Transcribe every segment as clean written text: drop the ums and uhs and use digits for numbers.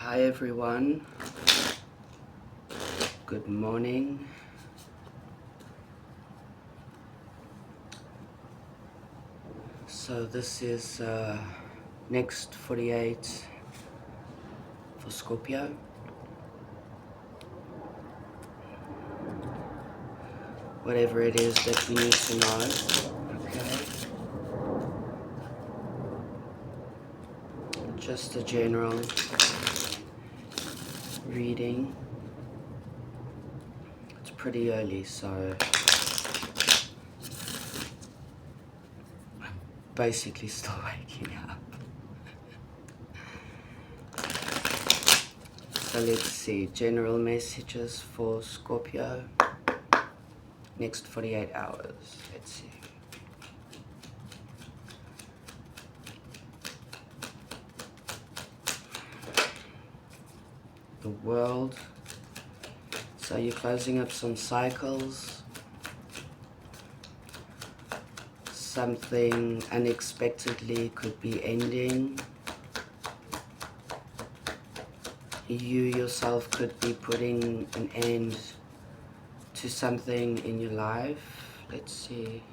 Hi everyone, good morning. So this is next 48 for Scorpio. Whatever it is that we need to know, okay? Just a general reading. It's pretty early, so I'm basically still waking up. So let's see, general messages for Scorpio, next 48 hours, let's see. The world, so you're closing up some cycles, something unexpectedly could be ending. You yourself could be putting an end to something in your life. Let's see.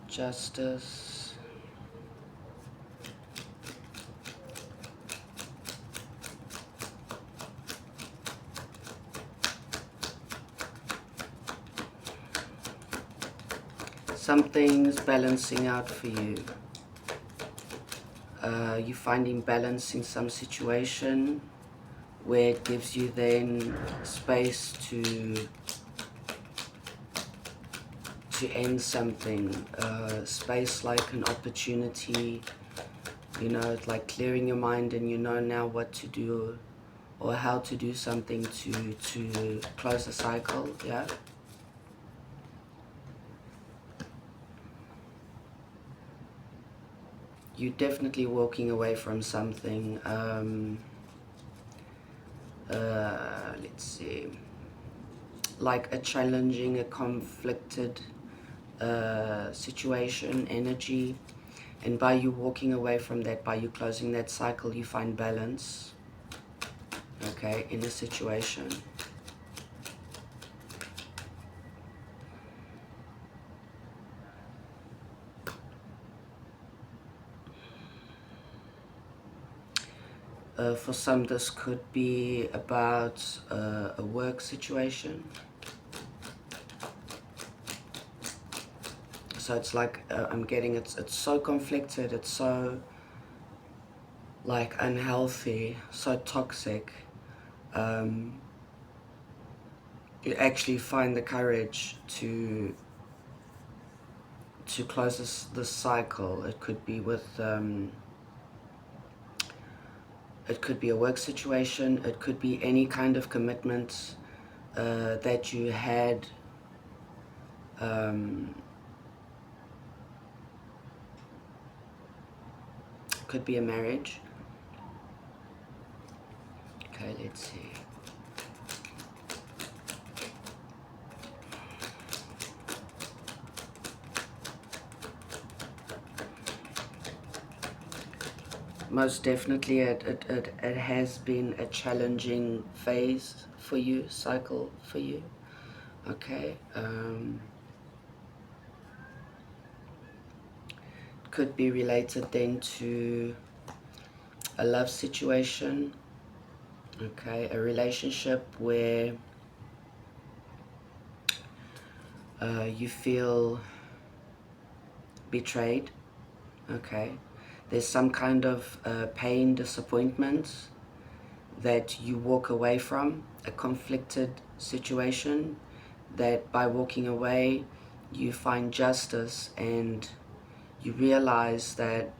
Justice. Something's balancing out for you. You're finding balance in some situation where it gives you then space to end something, space like an opportunity, you know, it's like clearing your mind and you know now what to do or how to do something to close the cycle, yeah. You're definitely walking away from something, let's see, like a challenging, a conflicted situation, energy, and by you walking away from that, by you closing that cycle, you find balance, okay, in a situation. For some, this could be about a work situation. So it's like, I'm getting, it's so conflicted, it's so like unhealthy, so toxic. You actually find the courage to close this cycle. It could be with, it could be a work situation, it could be any kind of commitment that you had, could be a marriage. Okay, let's see. Most definitely it has been a challenging phase for you, cycle for you, okay. Could be related then to a love situation, okay, a relationship where you feel betrayed, okay. There's some kind of pain, disappointment that you walk away from, a conflicted situation that by walking away you find justice and you realize that,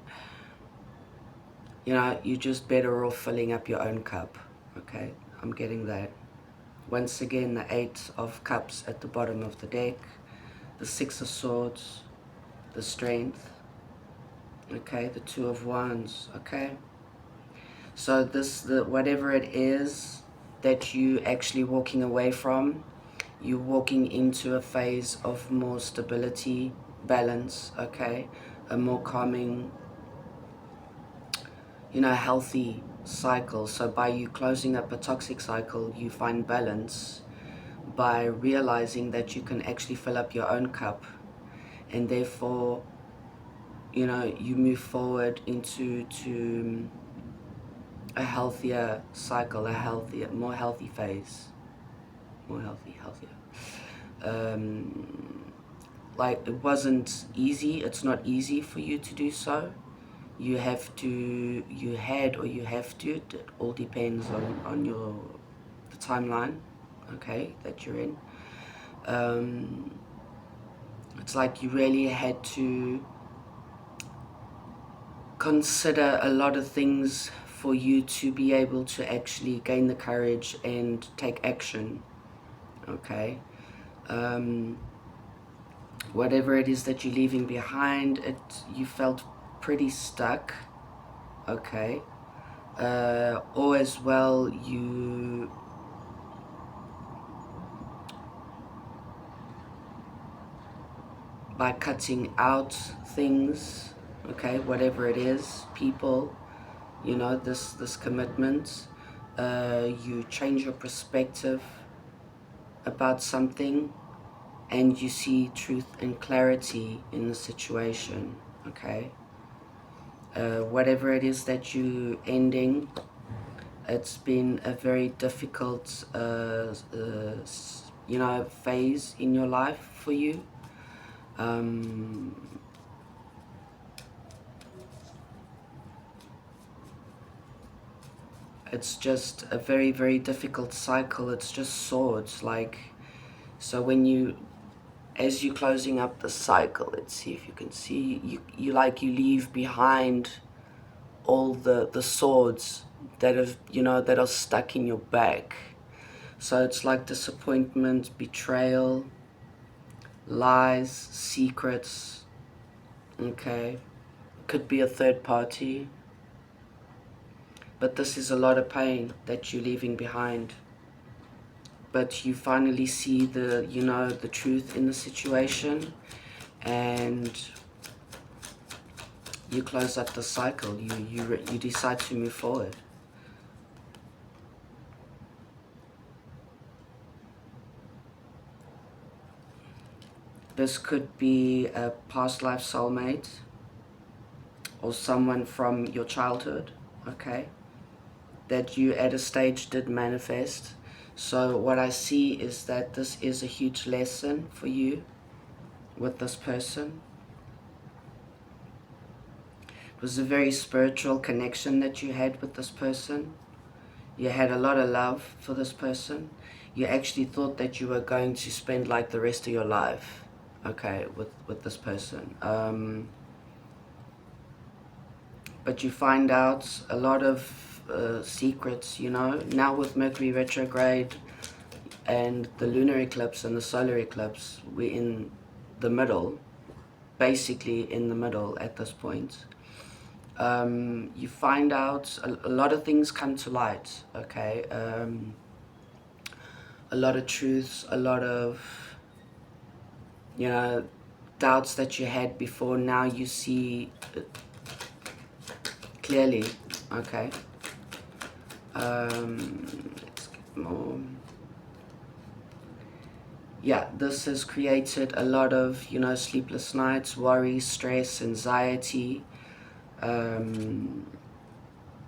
you know, you're just better off filling up your own cup, okay. I'm getting that. Once again, the 8 of Cups at the bottom of the deck, the 6 of Swords, the Strength, okay, the 2 of Wands, okay. So whatever it is that you actually walking away from, you're walking into a phase of more stability, balance, okay, a more calming, you know, healthy cycle. So by you closing up a toxic cycle, you find balance by realizing that you can actually fill up your own cup, and therefore, you know, you move forward into a healthier cycle, a healthier, more healthy phase, more healthier. Like, it wasn't easy. It's not easy for you to do so. You have to, you had, or you have to. It all depends on the timeline, okay, that you're in. It's like you really had to consider a lot of things for you to be able to actually gain the courage and take action, okay? Whatever it is that you're leaving behind, you felt pretty stuck, okay? Or as well, you by cutting out things, okay, whatever it is, people, you know, this commitment, you change your perspective about something, and you see truth and clarity in the situation, okay? Whatever it is that you ending, it's been a very difficult, you know, phase in your life for you. It's just a very, very difficult cycle. It's just swords, like, so when you, as you're closing up the cycle, let's see if you can see, you like, you leave behind all the swords that have, you know, that are stuck in your back. So it's like disappointment, betrayal, lies, secrets, okay? Could be a third party, but this is a lot of pain that you're leaving behind. But you finally see the, you know, the truth in the situation, and you close up the cycle. You decide to move forward. This could be a past life soulmate or someone from your childhood, okay, that you at a stage did manifest. So what I see is that this is a huge lesson for you with this person. It was a very spiritual connection that you had with this person. You had a lot of love for this person. You actually thought that you were going to spend like the rest of your life, okay, with this person. But you find out a lot of secrets, you know. Now with Mercury retrograde and the lunar eclipse and the solar eclipse, we're in the middle, basically in the middle at this point. You find out a lot of things come to light, okay? A lot of truths, a lot of, you know, doubts that you had before, now you see clearly, okay? Let's get more. Yeah, this has created a lot of, you know, sleepless nights, worry, stress, anxiety, in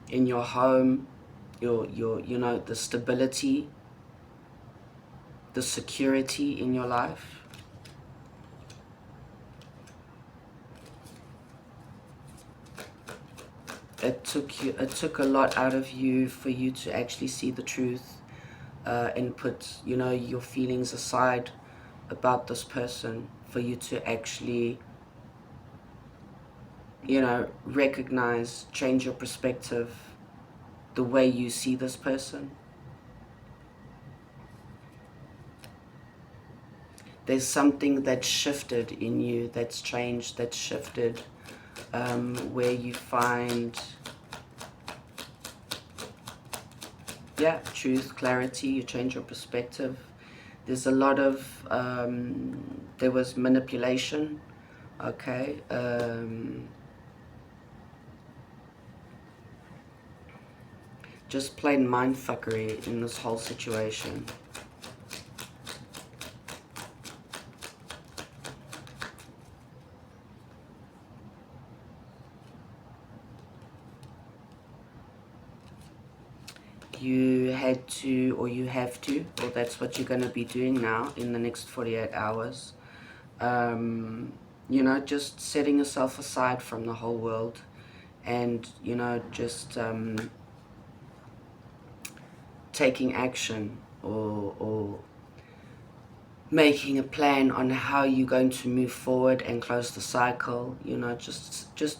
your home, your you know, the stability, the security in your life. It took a lot out of you for you to actually see the truth, and put, you know, your feelings aside about this person, for you to actually, you know, recognize, change your perspective, the way you see this person. There's something that shifted in you, that's changed, that's shifted, where you find, yeah, truth, clarity, you change your perspective. There's a lot of, there was manipulation, okay, just plain mindfuckery in this whole situation. You had to, or you have to, or that's what you're going to be doing now in the next 48 hours. You know, just setting yourself aside from the whole world, and, you know, just taking action, or making a plan on how you're going to move forward and close the cycle. You know, just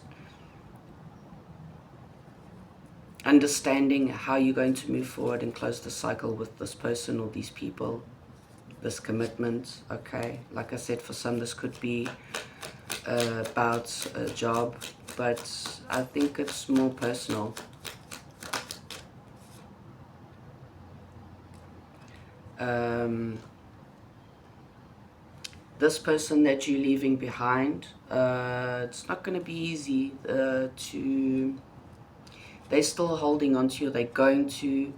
understanding how you're going to move forward and close the cycle with this person or these people, this commitment. Okay, like I said, for some this could be about a job, but I think it's more personal. This person that you're leaving behind, it's not going to be easy to, they're still holding on to you. They're going to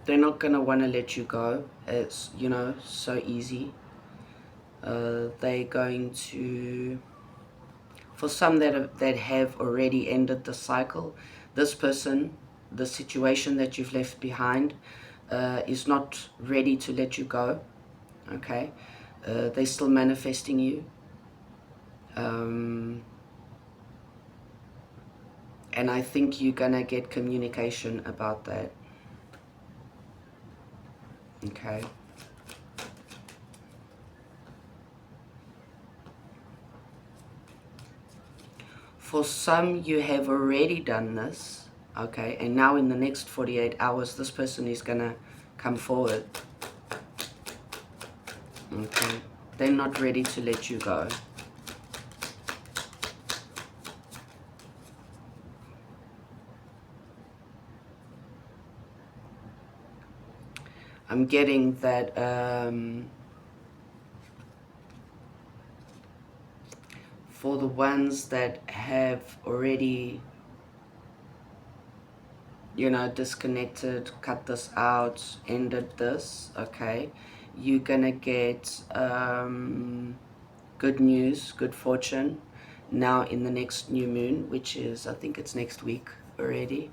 they're not going to want to let you go. It's, you know, so easy. They're going to, for some that have already ended the cycle, this person, the situation that you've left behind, is not ready to let you go. Okay, they're still manifesting you, and I think you're gonna get communication about that. Okay. For some, you have already done this, okay, and now in the next 48 hours, this person is gonna come forward. Okay, they're not ready to let you go. I'm getting that for the ones that have already, you know, disconnected, cut this out, ended this, okay, you're gonna get good news, good fortune now in the next new moon, which is, I think it's next week already.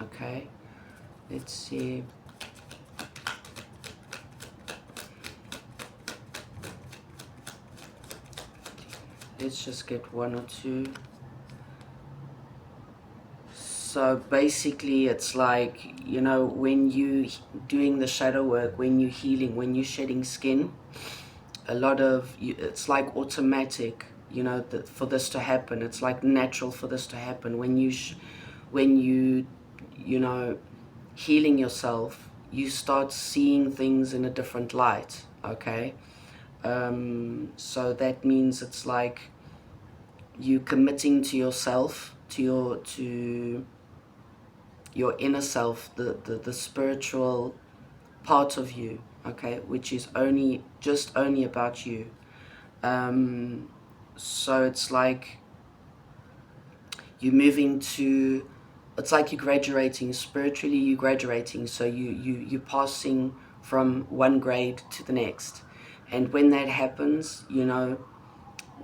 Okay, let's see. Let's just get one or two. So basically it's like, you know, when you doing the shadow work, when you're healing, when you're shedding skin, a lot of you, it's like automatic, you know, that for this to happen, it's like natural for this to happen. When you you know, healing yourself, you start seeing things in a different light. Okay, so that means it's like you committing to yourself, to your inner self, the spiritual part of you, okay, which is only about you. So it's like you're moving to, it's like you're graduating spiritually, you're graduating, so you're passing from one grade to the next. And when that happens, you know,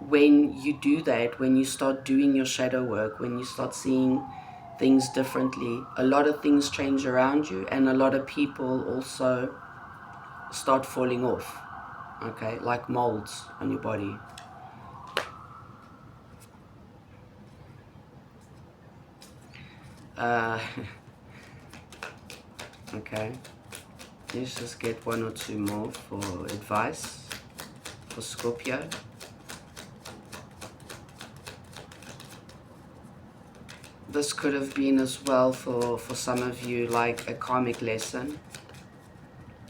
when you do that, when you start doing your shadow work, when you start seeing things differently, a lot of things change around you, and a lot of people also start falling off, okay, like molds on your body. Okay, let's just get one or two more for advice for Scorpio. This could have been as well for some of you like a karmic lesson.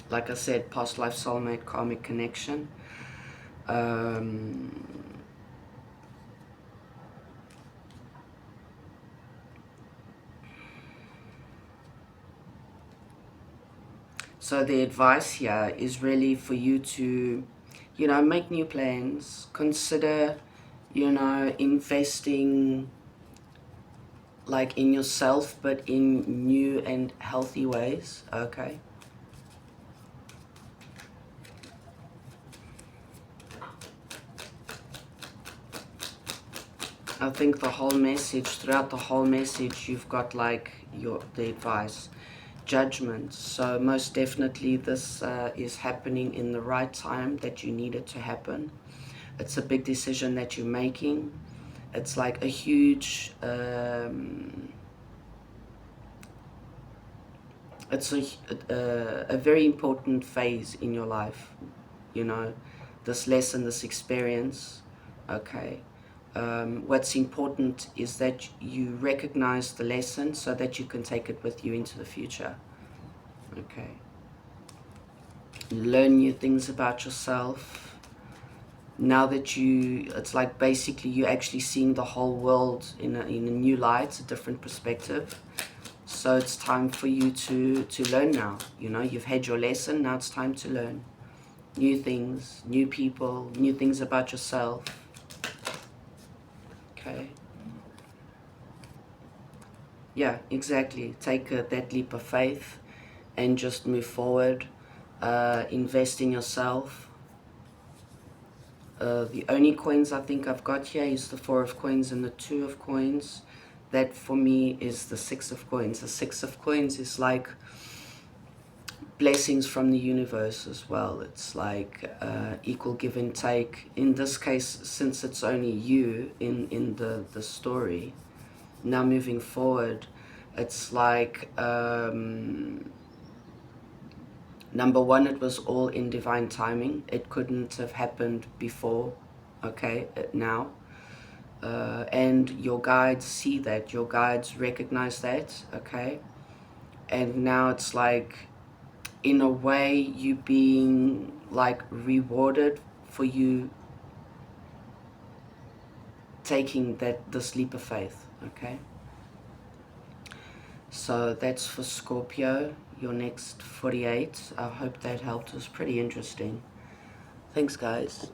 Like I said, past life soulmate, karmic connection. So the advice here is really for you to, you know, make new plans, consider you know, investing like in yourself, but in new and healthy ways. Okay. I think throughout the whole message, you've got like the advice, judgment. So most definitely this is happening in the right time that you need it to happen. It's a big decision that you're making. It's like a huge, it's a very important phase in your life, you know, this lesson, this experience. Okay. What's important is that you recognize the lesson so that you can take it with you into the future. Okay. Learn new things about yourself. Now that it's like basically you're actually seeing the whole world in a new light, a different perspective. So it's time for you to learn now. You know, you've had your lesson, now it's time to learn new things, new people, new things about yourself. Okay. Yeah, exactly. Take that leap of faith and just move forward. Invest in yourself. The only coins I think I've got here is the 4 of coins and the 2 of coins. That for me is the 6 of coins. The 6 of coins is like blessings from the universe as well. It's like equal give and take. In this case, since it's only you in the story, now moving forward, it's like number one, it was all in divine timing. It couldn't have happened before, okay, now. And your guides see that, your guides recognize that, okay? And now it's like, in a way, you being like rewarded for you taking this leap of faith, okay? So that's for Scorpio, your next 48. I hope that helped. It was pretty interesting. Thanks, guys.